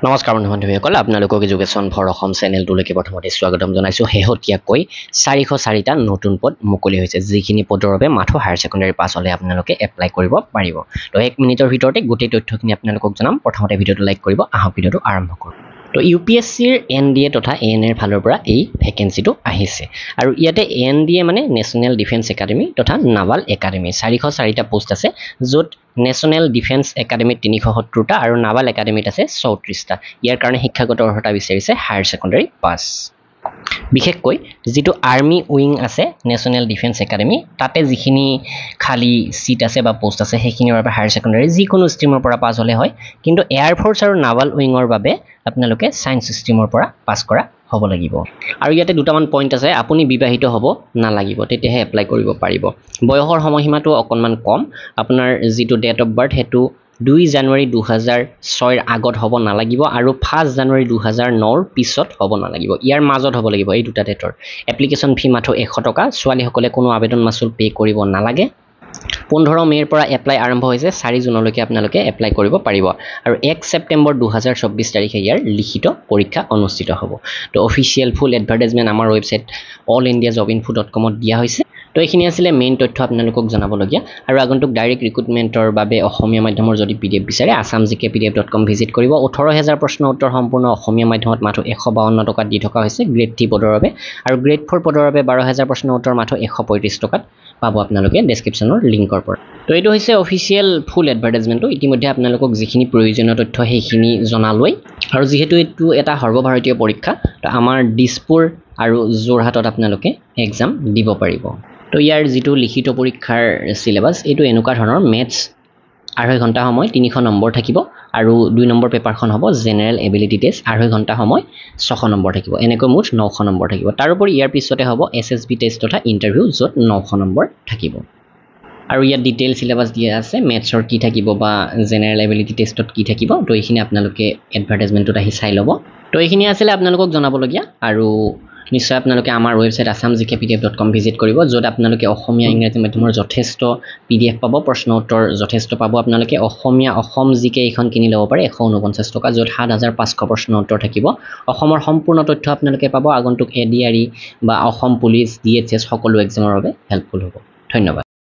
নমস্কাৰ বন্ধু-বান্ধৱীসকল, আপোনালোকক education for Assam চেনেলটোলৈকে প্ৰথমতে স্বাগতম জনাইছোঁ। শেহতীয়াকৈ 404টা নতুন পদ মুকলি হৈছে, যিখিনি পদৰ বাবে মাথো হায়াৰ ছেকেণ্ডাৰী পাছ হ'লে আপোনালোকে এপ্লাই কৰিব পাৰিব। তো 1 মিনিটৰ ভিতৰতে গোটেই তথ্যখিনি আপোনালোকক জনাম। প্ৰথমতে ভিডিঅ'টো লাইক কৰিব, আহক ভিডিঅ'টো আৰম্ভ কৰোঁ। তো UPSCৰ NDA তথা ANAৰ ফালৰ পৰা এই ভেকেঞ্চিটো আহিছে আৰু ইয়াতে NDA মানে নেশ্যনেল ডিফেন্স একাডেমী তথা নাভাল একাডেমী 404টা পোষ্ট আছে, য'ত নেশ্যনেল ডিফেন্স একাডেমীত 370টা আৰু নাভাল একাডেমীত আছে 34টা। ইয়াৰ কাৰণে শিক্ষাগত অৰ্হতা বিচাৰিছে হায়াৰ ছেকেণ্ডাৰী পাছ। বিশেষকৈ যিটো আৰ্মি উইং আছে নেশ্যনেল ডিফেন্স একাডেমী, তাতে যিখিনি খালী চিট আছে বা পোষ্ট আছে সেইখিনিৰ বাবে হায়াৰ ছেকেণ্ডাৰী যিকোনো ষ্ট্ৰীমৰ পৰা পাছ হ'লে হয়, কিন্তু এয়াৰফ'ৰ্চ আৰু নাভাল উইঙৰ বাবে আপোনালোকে ছায়েন্স ষ্ট্ৰীমৰ পৰা পাছ কৰা হ'ব লাগিব। আৰু ইয়াতে দুটামান পইণ্ট আছে, আপুনি বিবাহিত হ'ব নালাগিব, তেতিয়াহে এপ্লাই কৰিব পাৰিব। বয়সৰ সময়সীমাটো অকণমান কম, আপোনাৰ যিটো ডেট অফ বাৰ্থ সেইটো 2 জানুৱাৰী 2006ৰ আগত হ'ব নালাগিব আৰু 1 জানুৱাৰী 2009ৰ পিছত হ'ব নালাগিব, ইয়াৰ মাজত হ'ব লাগিব এই দুটা ডেটৰ। এপ্লিকেশ্যন ফি মাথো 100 টকা, ছোৱালীসকলে কোনো আবেদন মাচুল পে' কৰিব নালাগে। 15 মে'ৰ পৰা এপ্লাই আৰম্ভ হৈছে, 4 জুনলৈকে আপোনালোকে এপ্লাই কৰিব পাৰিব আৰু 1 ছেপ্টেম্বৰ 2024 তাৰিখে ইয়াৰ লিখিত পৰীক্ষা অনুষ্ঠিত হ'ব। তো অফিচিয়েল ফুল এডভাৰটাইজমেণ্ট আমাৰ ৱেবছাইট allindiajobinfo.com-ত দিয়া হৈছে। তো এইখিনি আছিলে মেইন তথ্য আপোনালোকক জনাবলগীয়া। আৰু আগন্তুক ডাইৰেক্ট ৰিক্ৰুটমেণ্টৰ বাবে অসমীয়া মাধ্যমৰ যদি PDF বিচাৰে assamgkpdf.com ভিজিট কৰিব। 18,000 প্ৰশ্ন উত্তৰ সম্পূৰ্ণ অসমীয়া মাধ্যমত মাথো 152 টকাত দি থকা হৈছে গ্ৰেড 3 পদৰ বাবে, আৰু গ্ৰেড 4 পদৰ বাবে 12,000 প্ৰশ্ন উত্তৰ মাথো 135 টকাত পাব আপোনালোকে ডেছক্ৰিপশ্যনৰ লিংকৰ পৰা। তো এইটো হৈছে অফিচিয়েল ফুল এডভাৰটাইজমেণ্টটো। ইতিমধ্যে আপোনালোকক যিখিনি প্ৰয়োজনীয় তথ্য সেইখিনি জনালৈ, আৰু যিহেতু এইটো এটা সৰ্বভাৰতীয় পৰীক্ষা, তো আমাৰ দিছপুৰ আৰু যোৰহাটত আপোনালোকে এক্সাম দিব পাৰিব। তো ইয়াৰ যিটো লিখিত পৰীক্ষাৰ চিলেবাছ, এইটো এনেকুৱা ধৰণৰ: মেথছ 2.5 ঘণ্টা সময় 300 নম্বৰ থাকিব, আৰু 2 নম্বৰ পেপাৰখন হ'ব জেনেৰেল এবিলিটি টেষ্ট 2.5 ঘণ্টা সময় 600 নম্বৰ থাকিব, এনেকৈ মুঠ 900 নম্বৰ থাকিব। তাৰোপৰি ইয়াৰ পিছতে হ'ব SSB টেষ্ট তথা ইণ্টাৰভিউ, য'ত 900 নম্বৰ থাকিব। আৰু ইয়াত ডিটেইল চিলেবাছ দিয়া আছে, মেথছৰ কি থাকিব বা জেনেৰেল এবিলিটি টেষ্টত কি থাকিব। তো এইখিনি আপোনালোকে এডভাৰটাইজমেণ্টত আহি চাই ল'ব। তো এইখিনি আছিলে আপোনালোকক জনাবলগীয়া, আৰু নিশ্চয় আপোনালোকে আমাৰ ৱেবছাইট assamgkpdf.com ভিজিট কৰিব, য'ত আপোনালোকে অসমীয়া ইংৰাজী মাধ্যমৰ যথেষ্ট PDF পাব, প্ৰশ্ন উত্তৰ যথেষ্ট পাব। আপোনালোকে অসমীয়া অসম GK এইখন কিনি ল'ব পাৰে 149 টকা, য'ত 7,500 প্ৰশ্ন উত্তৰ থাকিব। অসমৰ সম্পূৰ্ণ তথ্য আপোনালোকে পাব, আগন্তুক ADRE বা অসম পুলিচ DHS সকলো এক্সামৰ বাবে হেল্পফুল হ'ব। ধন্যবাদ।